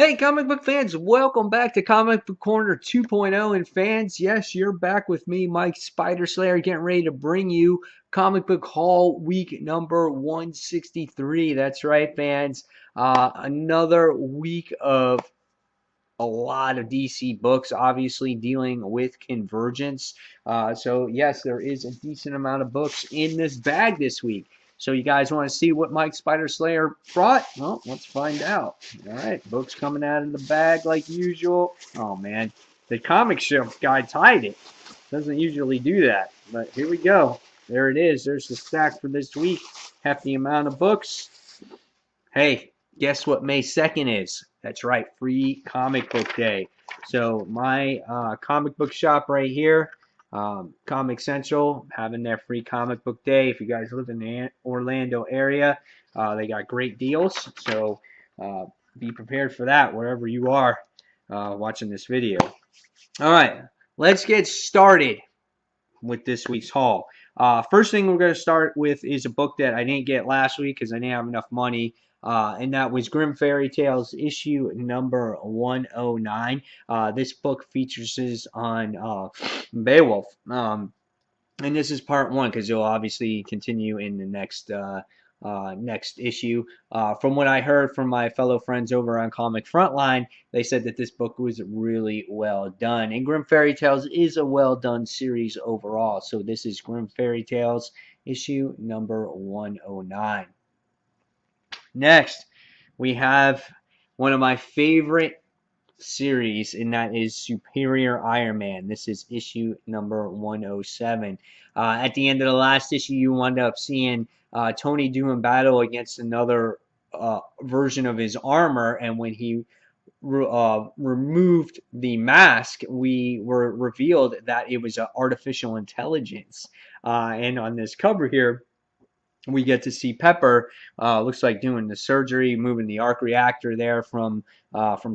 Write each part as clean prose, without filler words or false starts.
Hey, comic book fans, welcome back to Comic Book Corner 2.0. And fans, yes, you're back with me, Mike Spider Slayer, getting ready to bring you Comic Book Haul Week number 163. That's right, fans. Another week of a lot of DC books, obviously dealing with Convergence. So yes, there is a decent amount of books in this bag this week. So you guys want to see what Mike Spider Slayer brought? Well, let's find out. All right, books coming out of the bag like usual. Oh man, the comic shelf guy tied it. Doesn't usually do that, but here we go. There it is. There's the stack for this week. Hefty amount of books. Hey, guess what May 2nd is? That's right, Free Comic Book Day. So my comic book shop right here, Comic Central, having their Free Comic Book Day. If you guys live in the Orlando area, they got great deals. So be prepared for that wherever you are watching this video. All right, let's get started with this week's haul. First thing we're going to start with is a book that I didn't get last week because I didn't have enough money. And that was Grimm Fairy Tales issue number 109. This book features on Beowulf. And this is part one because you'll obviously continue in the next issue. From what I heard from my fellow friends over on Comic Frontline, they said that this book was really well done. And Grimm Fairy Tales is a well done series overall. So this is Grimm Fairy Tales issue number 109. Next, we have one of my favorite series, and that is Superior Iron Man. This is issue number 107. At the end of the last issue, you wound up seeing Tony doing battle against another version of his armor, and when he removed the mask, we were revealed that it was artificial intelligence. And on this cover here, we get to see Pepper, looks like doing the surgery, moving the arc reactor there from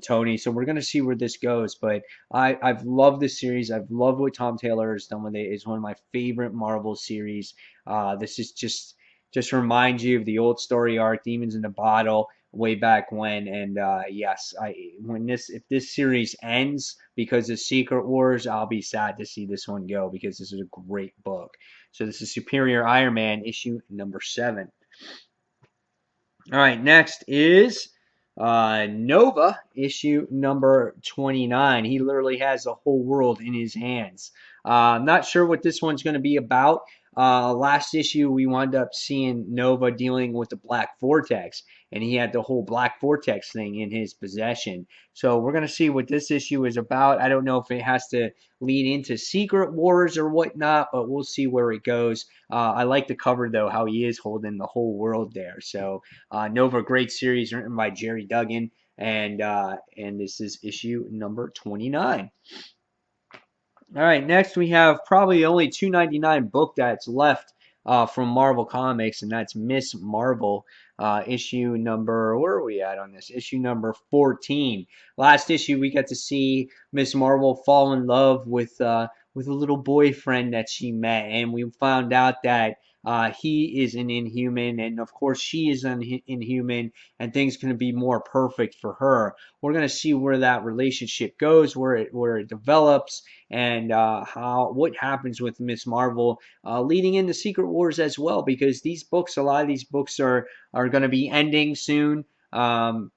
Tony. So we're gonna see where this goes. But I've loved this series. I've loved what Tom Taylor has done with it. It's one of my favorite Marvel series. This is just reminds you of the old story arc, Demons in the Bottle, way back when. And yes, if this series ends because of Secret Wars, I'll be sad to see this one go because this is a great book. So this is Superior Iron Man issue number 7. All right, next is Nova issue number 29. He literally has the whole world in his hands. I'm not sure what this one's going to be about. Last issue, we wound up seeing Nova dealing with the Black Vortex, and he had the whole Black Vortex thing in his possession. So we're going to see what this issue is about. I don't know if it has to lead into Secret Wars or whatnot, but we'll see where it goes. I like the cover, though, how he is holding the whole world there. So Nova, great series written by Jerry Duggan, and this is issue number 29. All right, next we have probably the only $2.99 book that's left from Marvel Comics, and that's Miss Marvel issue number, where are we at on this? Issue number 14. Last issue we got to see Miss Marvel fall in love with a little boyfriend that she met, and we found out that he is an Inhuman, and of course she is an Inhuman, and things can be more perfect for her. We're gonna see where that relationship goes, where it develops, and what happens with Miss Marvel leading into Secret Wars as well, because a lot of these books are going to be ending soon. Some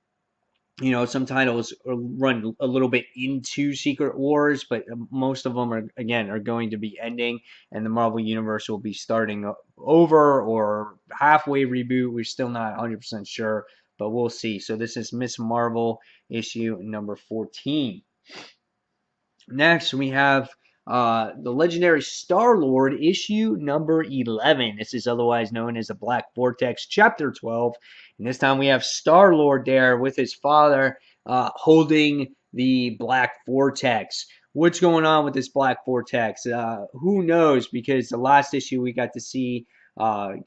titles run a little bit into Secret Wars, but most of them are going to be ending, and the Marvel Universe will be starting over or halfway reboot. We're still not 100% sure, but we'll see. So this is Miss Marvel issue number 14. Next, we have the legendary Star-Lord issue number 11. This is otherwise known as the Black Vortex, chapter 12. And this time we have Star-Lord there with his father holding the Black Vortex. What's going on with this Black Vortex? Who knows? Because the last issue we got to see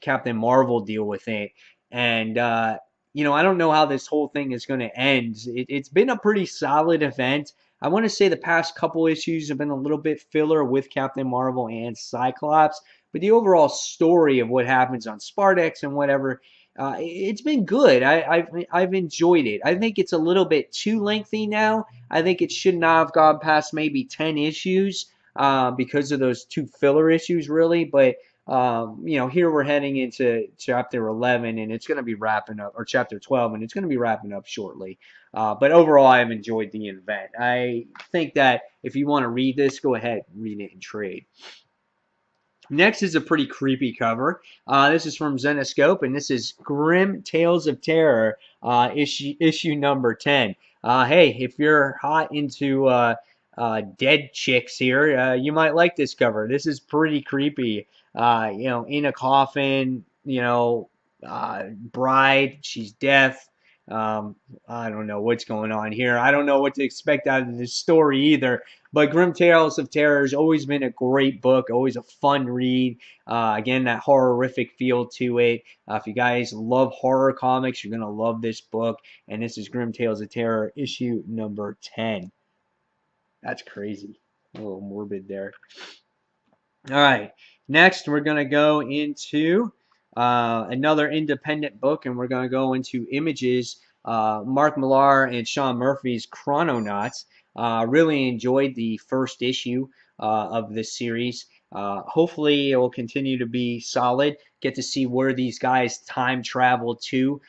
Captain Marvel deal with it. And I don't know how this whole thing is going to end. It's been a pretty solid event. I want to say the past couple issues have been a little bit filler with Captain Marvel and Cyclops, but the overall story of what happens on Spartex and whatever it's been good. I've enjoyed it. I think it's a little bit too lengthy now. I think it should not have gone past maybe 10 issues because of those two filler issues, really. But here we're heading into chapter 11, and it's going to be wrapping up, or chapter 12, and it's going to be wrapping up shortly. But overall, I've enjoyed the event. I think that if you want to read this, go ahead, read it in trade. Next is a pretty creepy cover. This is from Zenoscope, and this is Grim Tales of Terror, issue number 10. Hey, if you're hot into dead chicks here, you might like this cover. This is pretty creepy. In a coffin, bride, she's deaf. I don't know what's going on here. I don't know what to expect out of this story either. But Grim Tales of Terror has always been a great book, always a fun read. Again, that horrific feel to it. If you guys love horror comics, you're going to love this book. And this is Grim Tales of Terror, issue number 10. That's crazy. A little morbid there. All right. Next, we're going to go into another independent book, and we're going to go into Images, Mark Millar and Sean Murphy's Chrono Nauts. Really enjoyed the first issue of this series. Hopefully, it will continue to be solid. Get to see where these guys time travel to.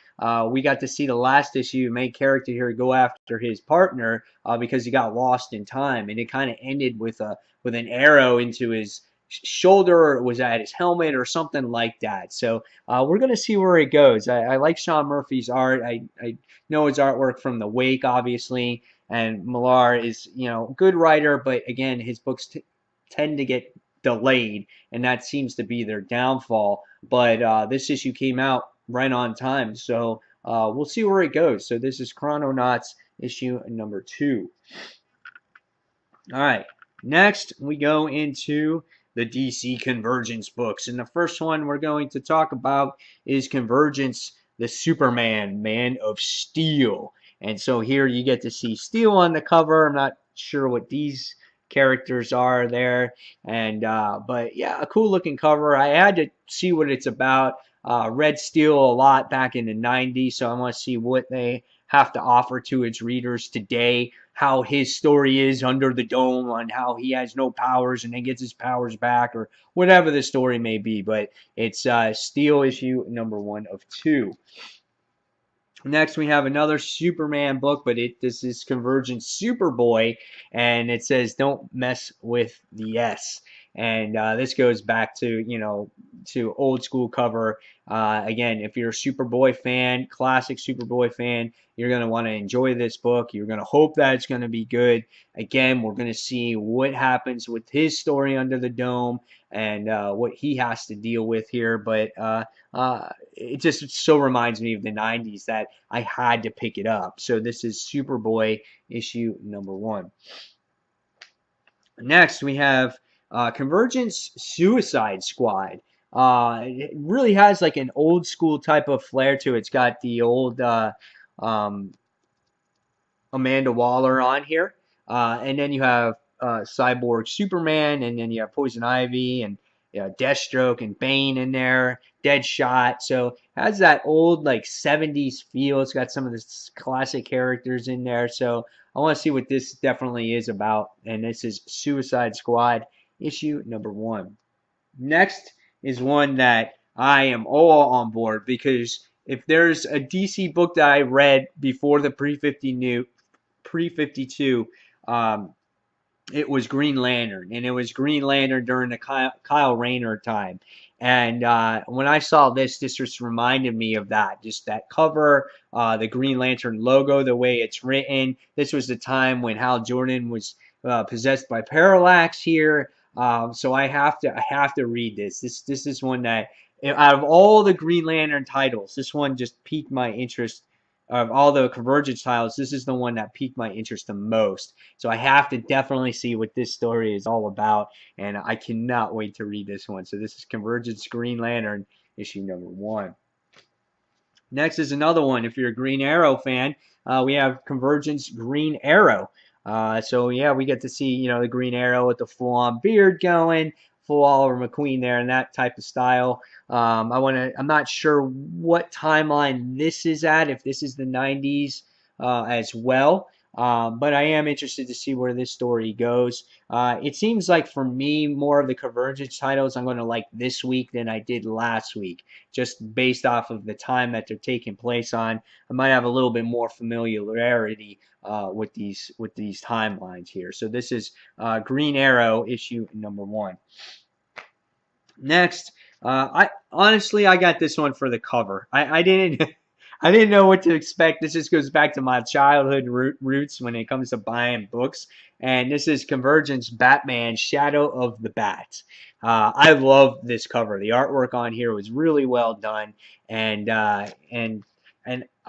We got to see the last issue, main character here go after his partner because he got lost in time, and it kind of ended with an arrow into his shoulder, or was at his helmet or something like that. So we're going to see where it goes. I like Sean Murphy's art. I know his artwork from The Wake, obviously, and Millar is, good writer, but again, his books tend to get delayed, and that seems to be their downfall. But this issue came out right on time, so we'll see where it goes. So this is Chrono Nauts, issue number 2. All right, next we go into the DC Convergence books. And the first one we're going to talk about is Convergence, the Superman, Man of Steel. And so here you get to see Steel on the cover. I'm not sure what these characters are there. And but yeah, a cool looking cover. I had to see what it's about. Read Steel a lot back in the 90s, so I want to see what they have to offer to its readers today, how his story is under the dome, on how he has no powers and then gets his powers back, or whatever the story may be. But it's Steel issue number 1 of 2. Next, we have another Superman book, but this is Convergence Superboy, and it says "Don't mess with the S." And this goes back to to old school cover. Again, if you're a Superboy fan, classic Superboy fan, you're going to want to enjoy this book. You're going to hope that it's going to be good. Again, we're going to see what happens with his story under the dome and what he has to deal with here. But it just so reminds me of the 90s that I had to pick it up. So this is Superboy issue number 1. Next, we have Convergence Suicide Squad. It really has like an old school type of flair to it. It's got the old Amanda Waller on here. And then you have Cyborg Superman, and then you have Poison Ivy and Deathstroke and Bane in there, Deadshot. So it has that old like 70s feel. It's got some of the classic characters in there. So I want to see what this definitely is about. And this is Suicide Squad issue number 1. Next is one that I am all on board, because if there's a DC book that I read before the pre-52, it was Green Lantern, and it was Green Lantern during the Kyle Rayner time. And when I saw this just reminded me of that. Just that cover, the Green Lantern logo, the way it's written. This was the time when Hal Jordan was possessed by Parallax here. So I have to read this. This is one that, out of all the Green Lantern titles, this one just piqued my interest. Of all the Convergence titles, this is the one that piqued my interest the most. So I have to definitely see what this story is all about, and I cannot wait to read this one. So this is Convergence Green Lantern, issue number 1. Next is another one. If you're a Green Arrow fan, we have Convergence Green Arrow. So yeah, we get to see the Green Arrow with the full-on beard going, full Oliver McQueen there in that type of style. I'm not sure what timeline this is at, if this is the 90s as well. But I am interested to see where this story goes. It seems like for me, more of the Convergence titles I'm going to like this week than I did last week, just based off of the time that they're taking place on. I might have a little bit more familiarity with these timelines here. So this is Green Arrow issue number 1. Next, I got this one for the cover. I didn't I didn't know what to expect. This just goes back to my childhood roots when it comes to buying books. And this is Convergence Batman Shadow of the Bat. I love this cover. The artwork on here was really well done, and I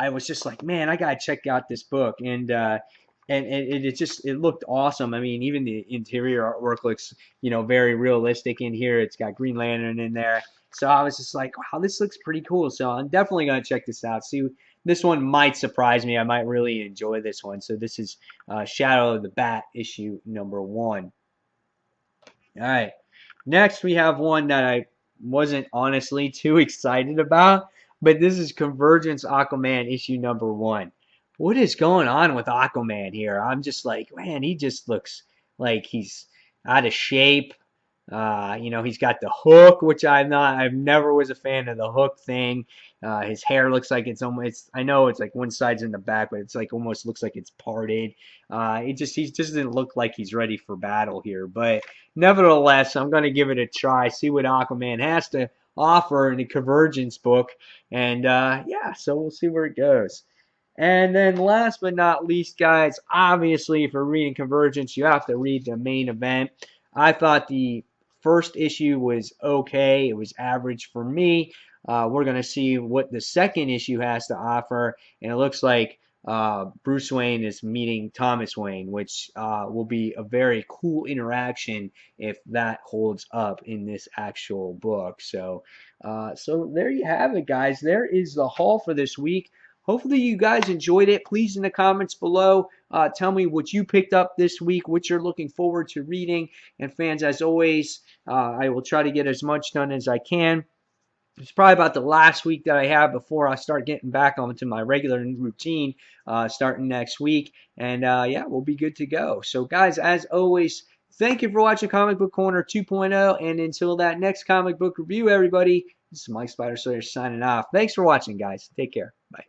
was just like, man, I gotta check out this book. And it looked awesome. I mean, even the interior artwork looks, very realistic in here. It's got Green Lantern in there. So I was just like, wow, this looks pretty cool. So I'm definitely going to check this out. See, this one might surprise me. I might really enjoy this one. So this is Shadow of the Bat issue number 1. All right. Next, we have one that I wasn't honestly too excited about, but this is Convergence Aquaman issue number 1. What is going on with Aquaman here? I'm just like, man, he just looks like he's out of shape. He's got the hook, which I never was a fan of the hook thing. His hair looks like it's almost, I know it's like one side's in the back, but it's like almost looks like it's parted. He just doesn't look like he's ready for battle here. But nevertheless, I'm going to give it a try, see what Aquaman has to offer in the Convergence book. And so we'll see where it goes. And then last but not least, guys, obviously if you're reading Convergence, you have to read the main event. I thought the first issue was okay. It was average for me. We're going to see what the second issue has to offer. And it looks like Bruce Wayne is meeting Thomas Wayne, which will be a very cool interaction if that holds up in this actual book. So there you have it, guys. There is the haul for this week. Hopefully you guys enjoyed it. Please in the comments below, tell me what you picked up this week, what you're looking forward to reading. And fans, as always, I will try to get as much done as I can. It's probably about the last week that I have before I start getting back onto my regular routine starting next week. And we'll be good to go. So guys, as always, thank you for watching Comic Book Corner 2.0. And until that next comic book review, everybody, this is Mike Spider Slayer signing off. Thanks for watching, guys. Take care. Bye.